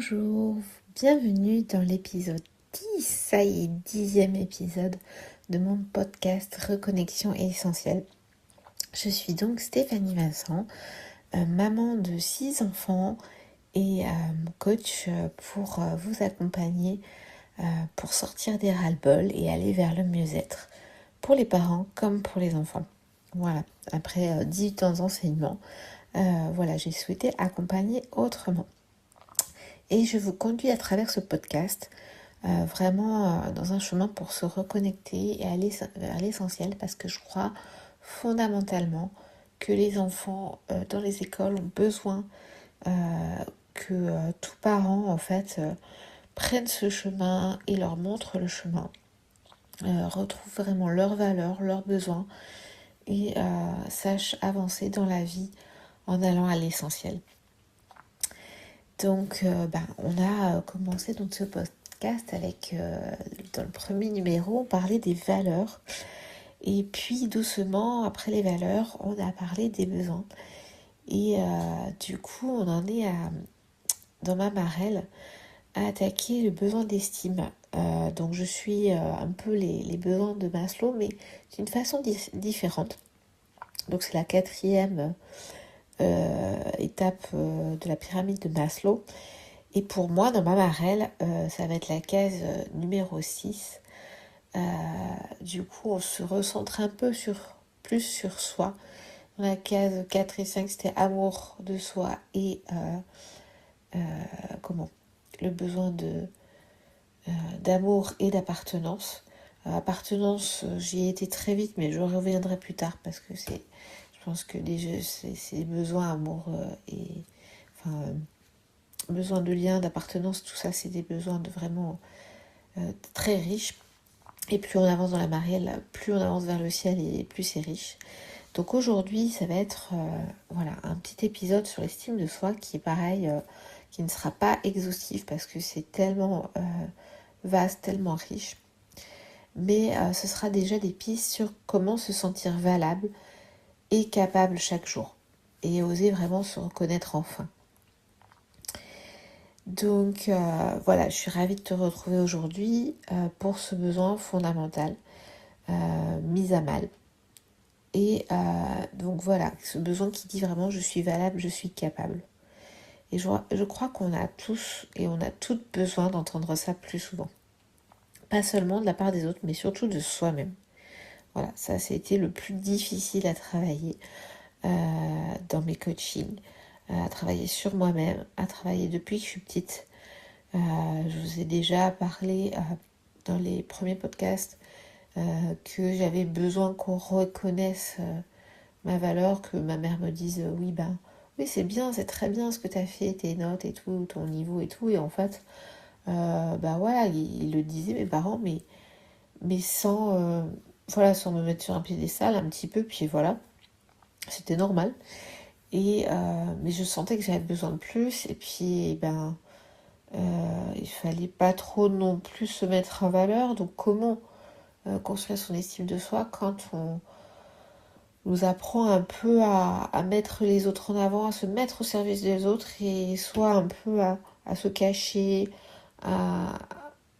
Bonjour, bienvenue dans l'épisode 10, ça y est, 10e épisode de mon podcast Reconnexion Essentielle. Je suis donc Stéphanie Vincent, maman de 6 enfants et coach pour vous accompagner pour sortir des ras-le-bol et aller vers le mieux-être pour les parents comme pour les enfants. Voilà, après 18 ans d'enseignement, j'ai souhaité accompagner autrement. Et je vous conduis à travers ce podcast vraiment dans un chemin pour se reconnecter et aller vers l'essentiel parce que je crois fondamentalement que les enfants dans les écoles ont besoin que tous parents en fait prennent ce chemin et leur montrent le chemin, retrouvent vraiment leurs valeurs, leurs besoins et sachent avancer dans la vie en allant à l'essentiel. Donc, on a commencé donc ce podcast avec, dans le premier numéro, on parlait des valeurs. Et puis, doucement, après les valeurs, on a parlé des besoins. Et du coup, on en est dans ma marelle, à attaquer le besoin d'estime. Donc, je suis un peu les besoins de Maslow, mais d'une façon différente. Donc, c'est la 4e étape de la pyramide de Maslow. Et pour moi, dans ma marelle, ça va être la case numéro 6. Du coup, on se recentre un peu plus sur soi. Dans la case 4 et 5, c'était amour de soi et le besoin d'amour et d'appartenance. Appartenance, j'y ai été très vite, mais je reviendrai plus tard parce que je pense que c'est besoin, amour besoin de lien, d'appartenance, tout ça, c'est des besoins de vraiment très riches. Et plus on avance dans la marelle, plus on avance vers le ciel et plus c'est riche. Donc aujourd'hui, ça va être un petit épisode sur l'estime de soi qui est pareil, qui ne sera pas exhaustif parce que c'est tellement vaste, tellement riche. Mais ce sera déjà des pistes sur comment se sentir valable et capable chaque jour. Et oser vraiment se reconnaître enfin. Donc je suis ravie de te retrouver aujourd'hui pour ce besoin fondamental mis à mal. Et ce besoin qui dit vraiment je suis valable, je suis capable. Et je crois qu'on a tous et on a toutes besoin d'entendre ça plus souvent. Pas seulement de la part des autres, mais surtout de soi-même. Voilà, ça c'était le plus difficile à travailler dans mes coachings, à travailler sur moi-même, à travailler depuis que je suis petite. Je vous ai déjà parlé dans les premiers podcasts que j'avais besoin qu'on reconnaisse ma valeur, que ma mère me dise oui c'est bien, c'est très bien ce que tu as fait, tes notes et tout, ton niveau et tout. Et en fait, ils le disaient mes parents, mais sans me mettre sur un piédestal un petit peu, puis voilà, c'était normal. Et mais je sentais que j'avais besoin de plus, et puis il fallait pas trop non plus se mettre en valeur. Donc comment construire son estime de soi quand on nous apprend un peu à mettre les autres en avant, à se mettre au service des autres et soit un peu à se cacher, pas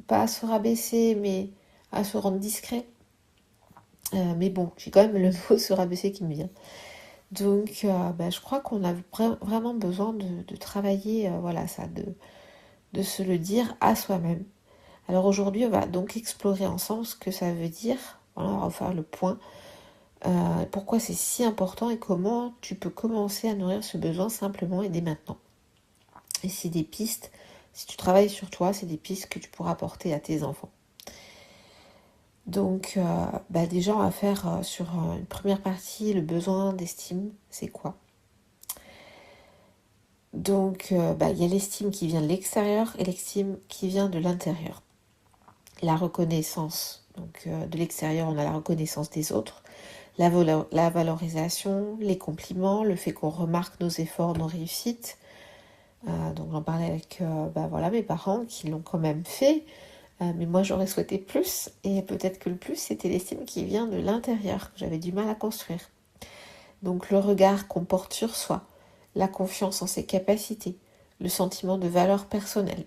à se rabaisser mais à se rendre discret. Mais bon, j'ai quand même le mot se rabaisser qui me vient. Donc je crois qu'on a vraiment besoin de travailler de se le dire à soi-même. Alors aujourd'hui, on va donc explorer ensemble ce que ça veut dire. Voilà, on va faire le point. Pourquoi c'est si important et comment tu peux commencer à nourrir ce besoin simplement et dès maintenant. Et c'est des pistes, si tu travailles sur toi, c'est des pistes que tu pourras apporter à tes enfants. Donc déjà on va faire sur une première partie le besoin d'estime, c'est quoi? Donc il y a l'estime qui vient de l'extérieur et l'estime qui vient de l'intérieur. La reconnaissance, donc de l'extérieur on a la reconnaissance des autres, la valorisation, les compliments, le fait qu'on remarque nos efforts, nos réussites. Donc j'en parlais avec mes parents qui l'ont quand même fait, mais moi j'aurais souhaité plus, et peut-être que le plus c'était l'estime qui vient de l'intérieur, que j'avais du mal à construire. Donc le regard qu'on porte sur soi, la confiance en ses capacités, le sentiment de valeur personnelle.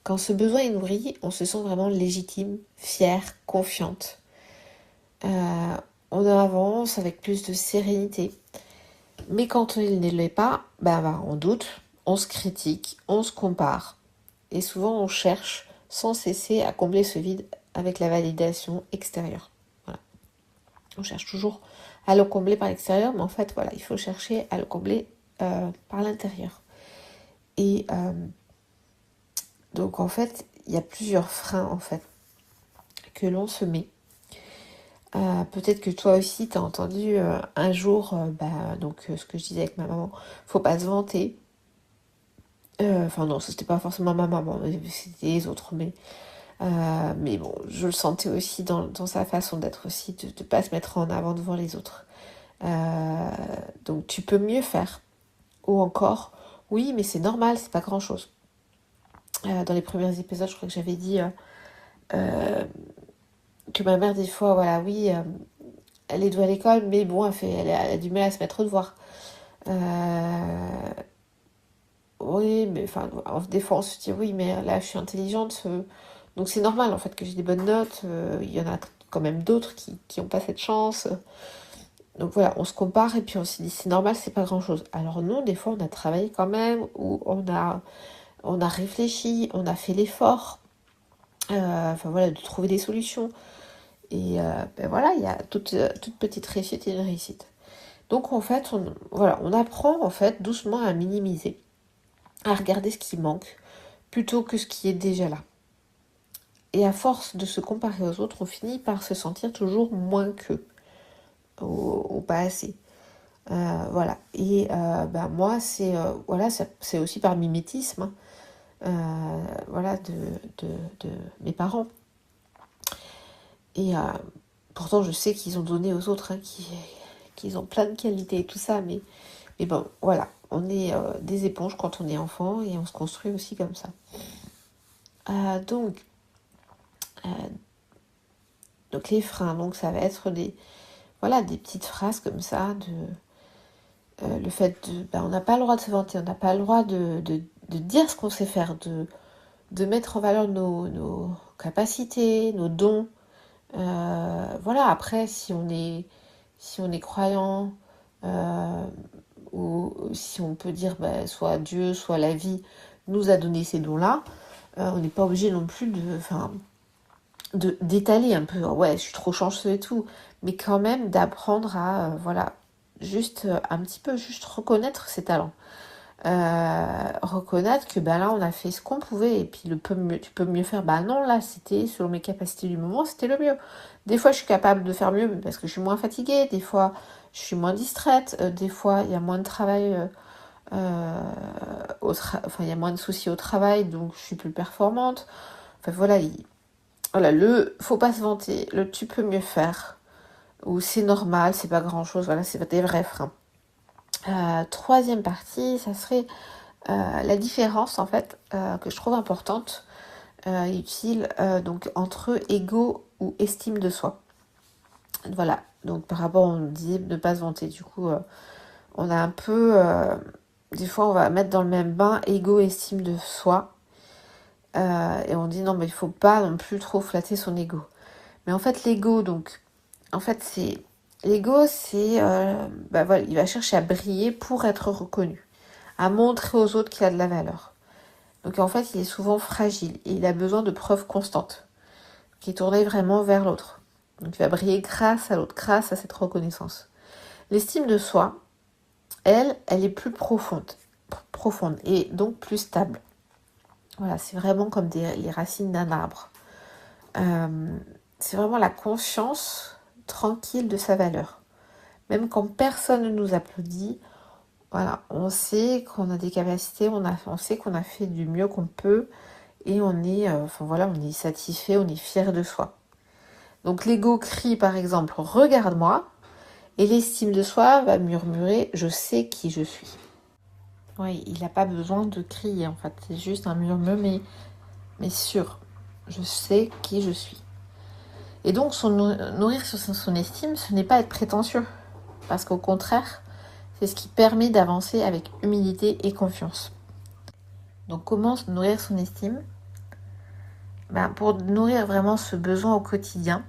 Quand ce besoin est nourri, on se sent vraiment légitime, fière, confiante. On avance avec plus de sérénité. Mais quand il ne l'est pas, on doute, on se critique, on se compare. Et souvent, on cherche sans cesser à combler ce vide avec la validation extérieure. Voilà. On cherche toujours à le combler par l'extérieur, mais en fait, voilà, il faut chercher à le combler par l'intérieur. Et donc, en fait, il y a plusieurs freins, en fait, que l'on se met. Peut-être que toi aussi, tu as entendu un jour, ce que je disais avec ma maman, faut pas se vanter. Non, c'était pas forcément ma maman, c'était les autres, mais bon, je le sentais aussi dans sa façon d'être aussi, de ne pas se mettre en avant devant les autres. Donc tu peux mieux faire. Ou encore, oui, mais c'est normal, c'est pas grand-chose. Dans les premiers épisodes, je crois que j'avais dit que ma mère, des fois, voilà, oui, elle est douée à l'école, mais bon, elle a du mal à se mettre au devoir. Oui, mais enfin, des fois on se dit oui, mais là je suis intelligente, donc c'est normal en fait que j'ai des bonnes notes. Il y en a quand même d'autres qui n'ont pas cette chance. Donc voilà, on se compare et puis on se dit c'est normal, c'est pas grand chose. Alors non, des fois on a travaillé quand même, ou on a réfléchi, on a fait l'effort, de trouver des solutions. Et voilà, il y a toute petite réussite et une réussite. Donc en fait, on apprend en fait doucement à minimiser, à regarder ce qui manque plutôt que ce qui est déjà là. Et à force de se comparer aux autres, on finit par se sentir toujours moins qu'eux, ou pas assez. Voilà. Et moi, c'est aussi par mimétisme, de mes parents. Et pourtant, je sais qu'ils ont donné aux autres, qu'ils ont plein de qualités et tout ça, mais bon, voilà, on est des éponges quand on est enfant et on se construit aussi comme ça. Donc les freins, donc ça va être des petites phrases comme ça, le fait on n'a pas le droit de se vanter, on n'a pas le droit de dire ce qu'on sait faire, de mettre en valeur nos capacités, nos dons. Après, si on est croyant, ou si on peut dire soit Dieu, soit la vie nous a donné ces dons-là, on n'est pas obligé non plus d'étaler un peu, ouais, je suis trop chanceux et tout, mais quand même d'apprendre à, juste un petit peu, juste reconnaître ses talents. Reconnaître que là on a fait ce qu'on pouvait et puis tu peux mieux faire. Non, là c'était selon mes capacités du moment, c'était le mieux. Des fois je suis capable de faire mieux parce que je suis moins fatiguée, des fois je suis moins distraite, des fois il y a moins de travail, il y a moins de soucis au travail, donc je suis plus performante. Faut pas se vanter, le tu peux mieux faire, ou c'est normal, c'est pas grand chose, c'est des vrais freins. Troisième partie, ça serait la différence en fait que je trouve importante et utile donc entre ego ou estime de soi. Voilà, donc par rapport on dit ne pas se vanter, du coup on a un peu des fois on va mettre dans le même bain ego et estime de soi et on dit non mais il faut pas non plus trop flatter son ego. Mais en fait l'ego c'est il va chercher à briller pour être reconnu, à montrer aux autres qu'il a de la valeur. Donc en fait, il est souvent fragile et il a besoin de preuves constantes, qui est tourné vraiment vers l'autre. Donc il va briller grâce à l'autre, grâce à cette reconnaissance. L'estime de soi, elle est plus profonde et donc plus stable. Voilà, c'est vraiment comme les racines d'un arbre. C'est vraiment la conscience tranquille de sa valeur. Même quand personne ne nous applaudit, voilà, on sait qu'on a des capacités, on sait qu'on a fait du mieux qu'on peut et on est satisfait, on est fier de soi. Donc l'ego crie par exemple « Regarde-moi » et l'estime de soi va murmurer « Je sais qui je suis ». Oui, il n'a pas besoin de crier en fait, c'est juste un murmure mais sûr. Je sais qui je suis. Et donc nourrir sur son estime, ce n'est pas être prétentieux. Parce qu'au contraire, C'est ce qui permet d'avancer avec humilité et confiance. Donc comment nourrir son estime? Pour nourrir vraiment ce besoin au quotidien,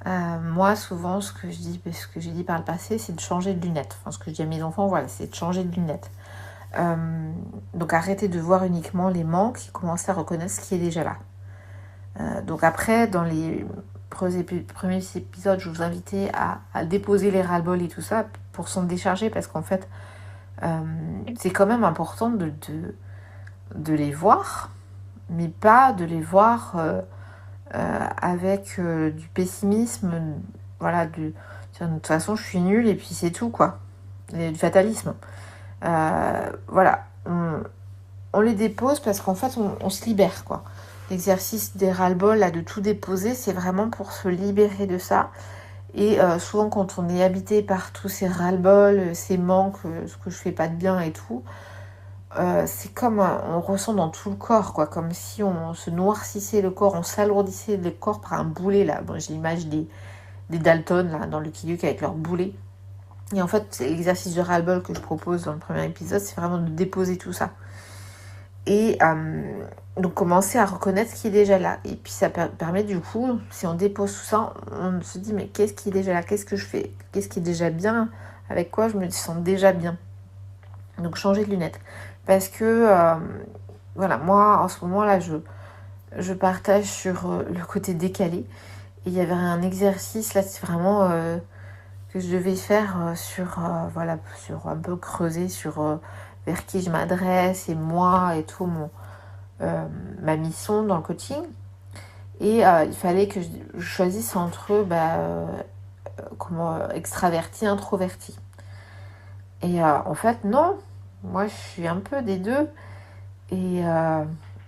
moi souvent ce que j'ai dit par le passé, c'est de changer de lunettes. Enfin, ce que je dis à mes enfants, voilà, c'est de changer de lunettes. Donc arrêtez de voir uniquement les manques et commencez à reconnaître ce qui est déjà là. Donc après, dans les premiers épisodes, je vous invitais à déposer les ras-le-bol et tout ça pour s'en décharger, parce qu'en fait, c'est quand même important de les voir, mais pas de les voir avec du pessimisme, voilà, de toute façon je suis nulle et puis c'est tout, quoi, et du fatalisme. Voilà, on les dépose parce qu'en fait on se libère, quoi. L'exercice des ras-le-bol, là, de tout déposer, c'est vraiment pour se libérer de ça. Et souvent quand on est habité par tous ces ras-le-bol, ces manques, ce que je fais pas de bien et tout, c'est comme on ressent dans tout le corps, quoi, comme si on se noircissait le corps, on s'alourdissait le corps par un boulet, là. Bon, j'ai l'image des Dalton, là, dans Lucky Luke, avec leur boulet. Et en fait, c'est l'exercice de ras-le-bol que je propose dans le premier épisode, c'est vraiment de déposer tout ça. Et donc commencer à reconnaître ce qui est déjà là. Et puis ça permet du coup, si on dépose tout ça, on se dit mais qu'est-ce qui est déjà là? Qu'est-ce que je fais? Qu'est-ce qui est déjà bien? Avec quoi je me sens déjà bien? Donc changer de lunettes. Parce que voilà, moi en ce moment là, je partage sur le côté décalé. Et il y avait un exercice là, c'est vraiment que je devais faire voilà, sur un peu creuser sur vers qui je m'adresse et moi et tout ma mission dans le coaching. Et il fallait que je choisisse entre comment extraverti, introverti. Et en fait, non. Moi, je suis un peu des deux. Et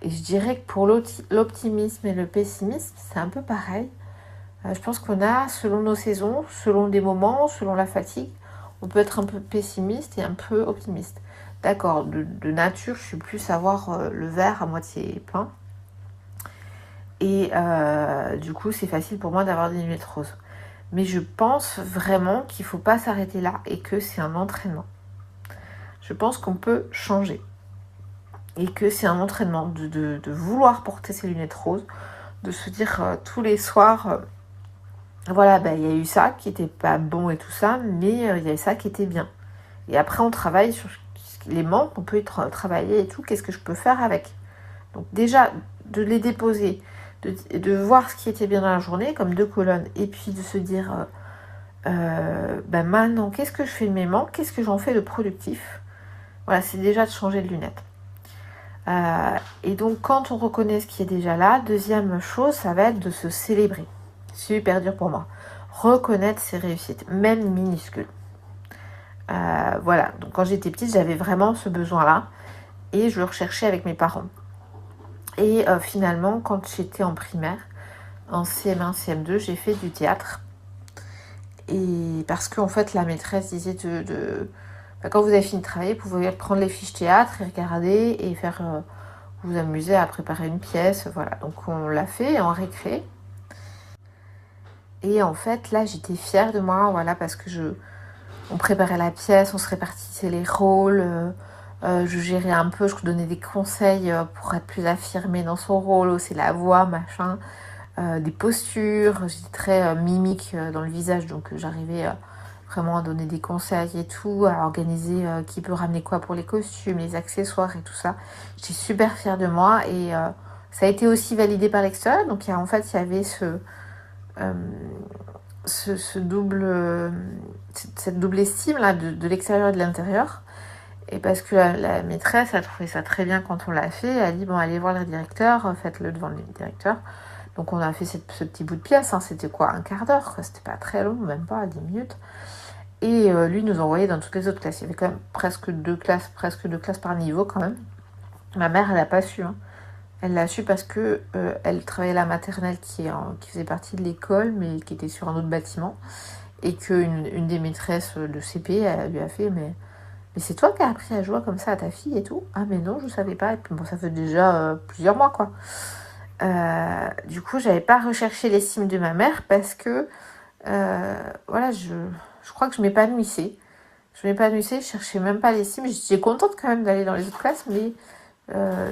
je dirais que pour l'optimisme et le pessimisme, c'est un peu pareil. Je pense qu'on a, selon nos saisons, selon des moments, selon la fatigue, on peut être un peu pessimiste et un peu optimiste. D'accord, de nature, je suis plus à voir le verre à moitié plein. Et du coup, c'est facile pour moi d'avoir des lunettes roses. Mais je pense vraiment qu'il ne faut pas s'arrêter là et que c'est un entraînement. Je pense qu'on peut changer. Et que c'est un entraînement de vouloir porter ses lunettes roses, de se dire tous les soirs, voilà, il y a eu ça qui n'était pas bon et tout ça, mais il y a eu ça qui était bien. Et après, on travaille sur les manques, on peut travailler et tout, qu'est-ce que je peux faire avec? Donc déjà, de les déposer, de voir ce qui était bien dans la journée, comme 2 colonnes, et puis de se dire, maintenant, qu'est-ce que je fais de mes manques? Qu'est-ce que j'en fais de productif? Voilà, c'est déjà de changer de lunettes. Et donc, quand on reconnaît ce qui est déjà là, deuxième chose, ça va être de se célébrer. Super dur pour moi. Reconnaître ses réussites, même minuscules. Voilà, donc quand j'étais petite, j'avais vraiment ce besoin-là. Et je le recherchais avec mes parents. Et finalement, quand j'étais en primaire, en CM1, CM2, j'ai fait du théâtre. Et parce qu'en fait, la maîtresse disait quand vous avez fini de travailler, vous pouvez prendre les fiches théâtre et regarder et faire vous amuser à préparer une pièce. Voilà, donc on l'a fait en récré. Et en fait, là, j'étais fière de moi, voilà, parce que on préparait la pièce, on se répartissait les rôles, je gérais un peu, je donnais des conseils pour être plus affirmée dans son rôle, aussi la voix, machin, des postures, j'étais très mimique dans le visage, donc j'arrivais vraiment à donner des conseils et tout, à organiser qui peut ramener quoi pour les costumes, les accessoires et tout ça. J'étais super fière de moi et ça a été aussi validé par l'extérieur, donc en fait, il y avait cette double estime là de l'extérieur et de l'intérieur. Et parce que la maîtresse a trouvé ça très bien quand on l'a fait, elle a dit bon, allez voir le directeur, faites-le devant le directeur. Donc on a fait ce petit bout de pièce, hein, c'était quoi, un quart d'heure, quoi. C'était pas très long, même pas 10 minutes. Et lui nous envoyait dans toutes les autres classes. Il y avait quand même presque deux classes par niveau quand même. Ma mère, elle n'a pas su, hein. Elle l'a su parce que elle travaillait à la maternelle qui faisait partie de l'école, mais qui était sur un autre bâtiment. Et qu'une des maîtresses de CP, elle lui a fait mais c'est toi qui as appris à jouer comme ça à ta fille et tout? Ah mais non, je savais pas. Et puis bon, ça fait déjà plusieurs mois, quoi. Du coup, j'avais pas recherché l'estime de ma mère parce que voilà, je crois que je m'épanouissais. Je m'épanouissais, je cherchais même pas l'estime. J'étais contente quand même d'aller dans les autres classes, mais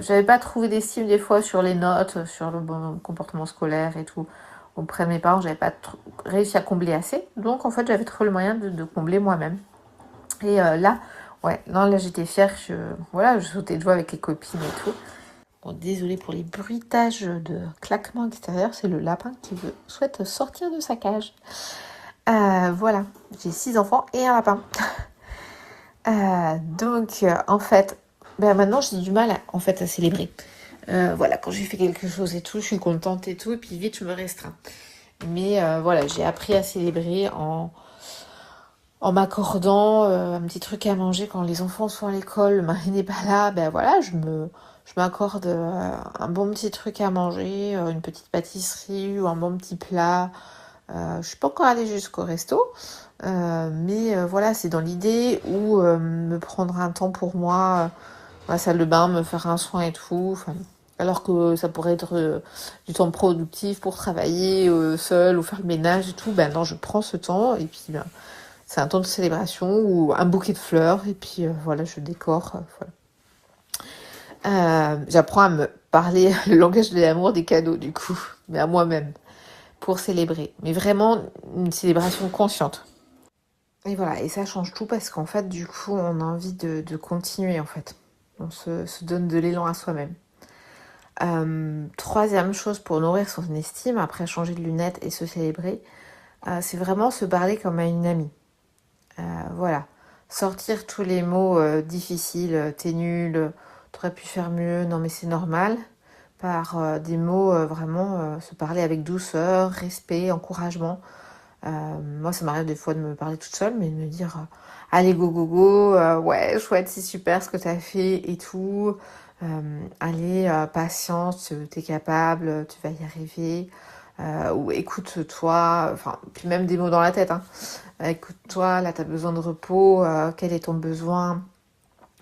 j'avais pas trouvé d'estime des fois sur les notes, sur le bon comportement scolaire et tout. Auprès de mes parents, j'avais pas réussi à combler assez. Donc en fait, j'avais trouvé le moyen de combler moi-même. Et là, ouais, non, là j'étais fière. Je sautais de joie avec les copines et tout. Bon, désolée pour les bruitages de claquements extérieurs, c'est le lapin qui souhaite sortir de sa cage. Voilà, j'ai 6 enfants et un lapin. En fait, maintenant j'ai du mal à célébrer. Voilà, quand j'ai fait quelque chose et tout, je suis contente et tout, et puis vite je me restreins. Mais voilà, j'ai appris à célébrer en m'accordant un petit truc à manger quand les enfants sont à l'école, le mari n'est pas là, je m'accorde un bon petit truc à manger, une petite pâtisserie ou un bon petit plat. Je suis pas encore allée jusqu'au resto, mais voilà, c'est dans l'idée où me prendre un temps pour moi, la salle de bain, me faire un soin et tout. Alors que ça pourrait être du temps productif pour travailler seul ou faire le ménage et tout. Ben non, je prends ce temps et puis c'est un temps de célébration ou un bouquet de fleurs et puis voilà, je décore. J'apprends à me parler le langage de l'amour des cadeaux du coup, mais à moi-même pour célébrer. Mais vraiment une célébration consciente. Et voilà, et ça change tout parce qu'en fait, du coup, on a envie de continuer en fait. On se donne de l'élan à soi-même. Troisième chose pour nourrir son estime, après changer de lunettes et se célébrer, c'est vraiment se parler comme à une amie. Voilà. Sortir tous les mots difficiles, t'es nul, t'aurais pu faire mieux, non mais c'est normal, par des mots vraiment se parler avec douceur, respect, encouragement. Moi, ça m'arrive des fois de me parler toute seule, mais de me dire allez, go, go, go, ouais, chouette, c'est super ce que t'as fait et tout. Allez, patience, t'es capable, tu vas y arriver. Ou écoute-toi, enfin, puis même des mots dans la tête, hein. Écoute-toi, là, t'as besoin de repos, quel est ton besoin?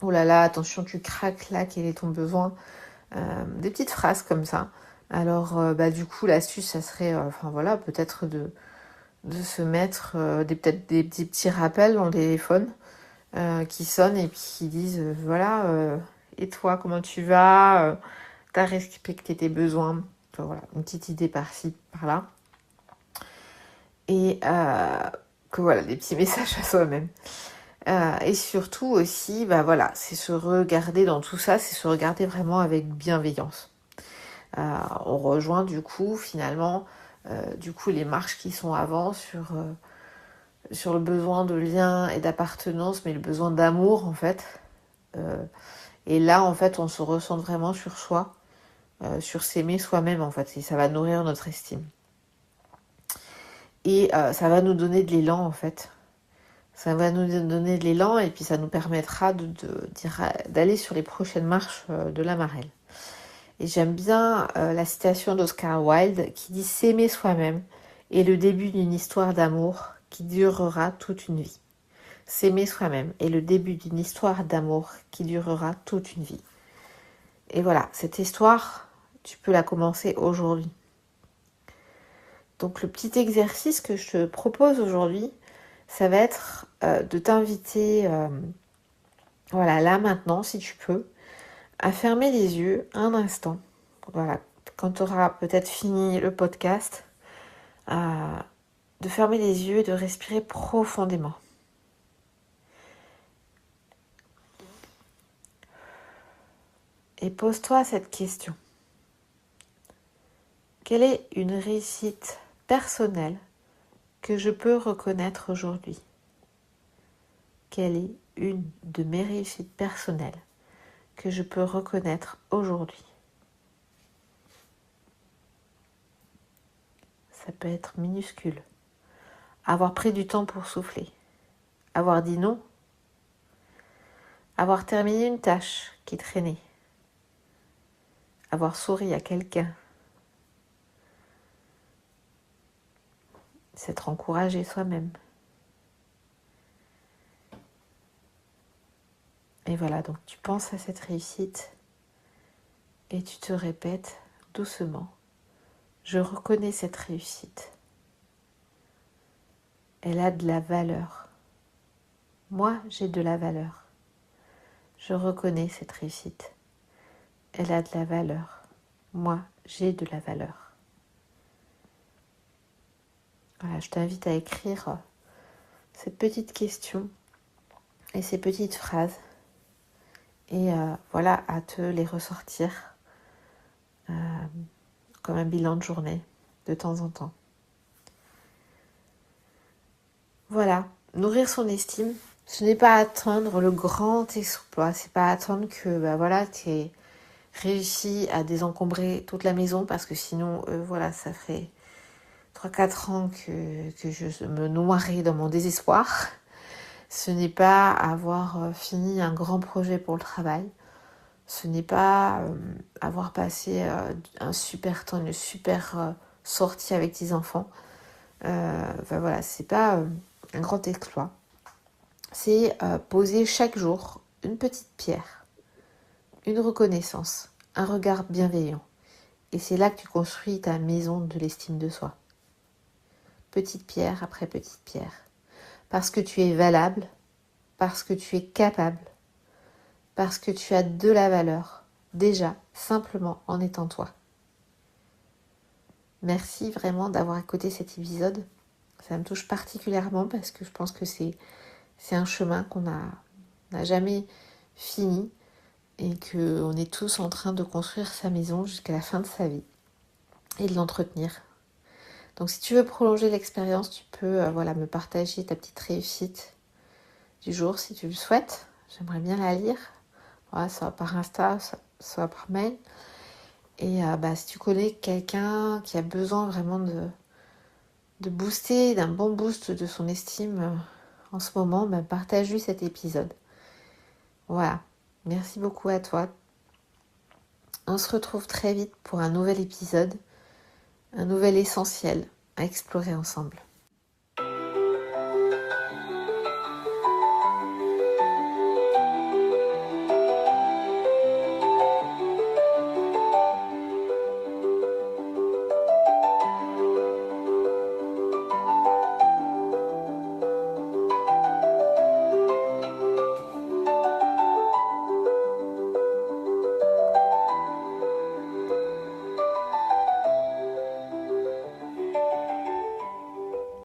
Oh là là, attention, tu craques là, quel est ton besoin? Des petites phrases comme ça. Alors, du coup, l'astuce, ça serait, voilà, peut-être de se mettre peut-être des petits rappels dans le téléphone qui sonnent et puis qui disent voilà, et toi, comment tu vas? T'as respecté tes besoins? Enfin, voilà, une petite idée par-ci, par-là. Et que voilà, des petits messages à soi-même. Et surtout aussi, voilà, c'est se regarder dans tout ça, c'est se regarder vraiment avec bienveillance. On rejoint du coup finalement les marches qui sont avant sur le besoin de lien et d'appartenance, mais le besoin d'amour en fait. Et là en fait on se ressent vraiment sur soi, sur s'aimer soi-même en fait, et ça va nourrir notre estime. Et ça va nous donner de l'élan en fait. Ça va nous donner de l'élan et puis ça nous permettra d'aller sur les prochaines marches de la marelle. Et j'aime bien la citation d'Oscar Wilde qui dit « S'aimer soi-même est le début d'une histoire d'amour qui durera toute une vie. » S'aimer soi-même est le début d'une histoire d'amour qui durera toute une vie. Et voilà, cette histoire, tu peux la commencer aujourd'hui. Donc le petit exercice que je te propose aujourd'hui, ça va être de t'inviter, voilà, là maintenant, si tu peux, à fermer les yeux un instant. Voilà, quand tu auras peut-être fini le podcast, de fermer les yeux et de respirer profondément. Et pose-toi cette question. Quelle est une réussite personnelle que je peux reconnaître aujourd'hui? Quelle est une de mes réussites personnelles que je peux reconnaître aujourd'hui? Ça peut être minuscule. Avoir pris du temps pour souffler. Avoir dit non. Avoir terminé une tâche qui traînait. Avoir souri à quelqu'un. S'être encouragé soi-même. Et voilà, donc tu penses à cette réussite et tu te répètes doucement. Je reconnais cette réussite. Elle a de la valeur. Moi, j'ai de la valeur. Je reconnais cette réussite. Elle a de la valeur. Moi, j'ai de la valeur. Voilà, je t'invite à écrire cette petite question et ces petites phrases et voilà, à te les ressortir comme un bilan de journée de temps en temps. Voilà, nourrir son estime, ce n'est pas attendre le grand exploit, c'est pas attendre que voilà, tu aies réussi à désencombrer toute la maison parce que sinon, voilà, ça ferait 3-4 ans que je me noierais dans mon désespoir. Ce n'est pas avoir fini un grand projet pour le travail. Ce n'est pas avoir passé un super temps, une super sortie avec tes enfants. Enfin voilà, c'est pas un grand exploit. C'est poser chaque jour une petite pierre, une reconnaissance, un regard bienveillant. Et c'est là que tu construis ta maison de l'estime de soi. Petite pierre après petite pierre. Parce que tu es valable, parce que tu es capable, parce que tu as de la valeur, déjà, simplement en étant toi. Merci vraiment d'avoir écouté cet épisode. Ça me touche particulièrement parce que je pense que c'est un chemin qu'on n'a jamais fini et qu'on est tous en train de construire sa maison jusqu'à la fin de sa vie et de l'entretenir. Donc si tu veux prolonger l'expérience, tu peux me partager ta petite réussite du jour si tu le souhaites. J'aimerais bien la lire. Voilà, soit par Insta, soit par mail. Et si tu connais quelqu'un qui a besoin vraiment de booster, d'un bon boost de son estime en ce moment, partage-lui cet épisode. Voilà, merci beaucoup à toi. On se retrouve très vite pour un nouvel épisode, un nouvel essentiel à explorer ensemble.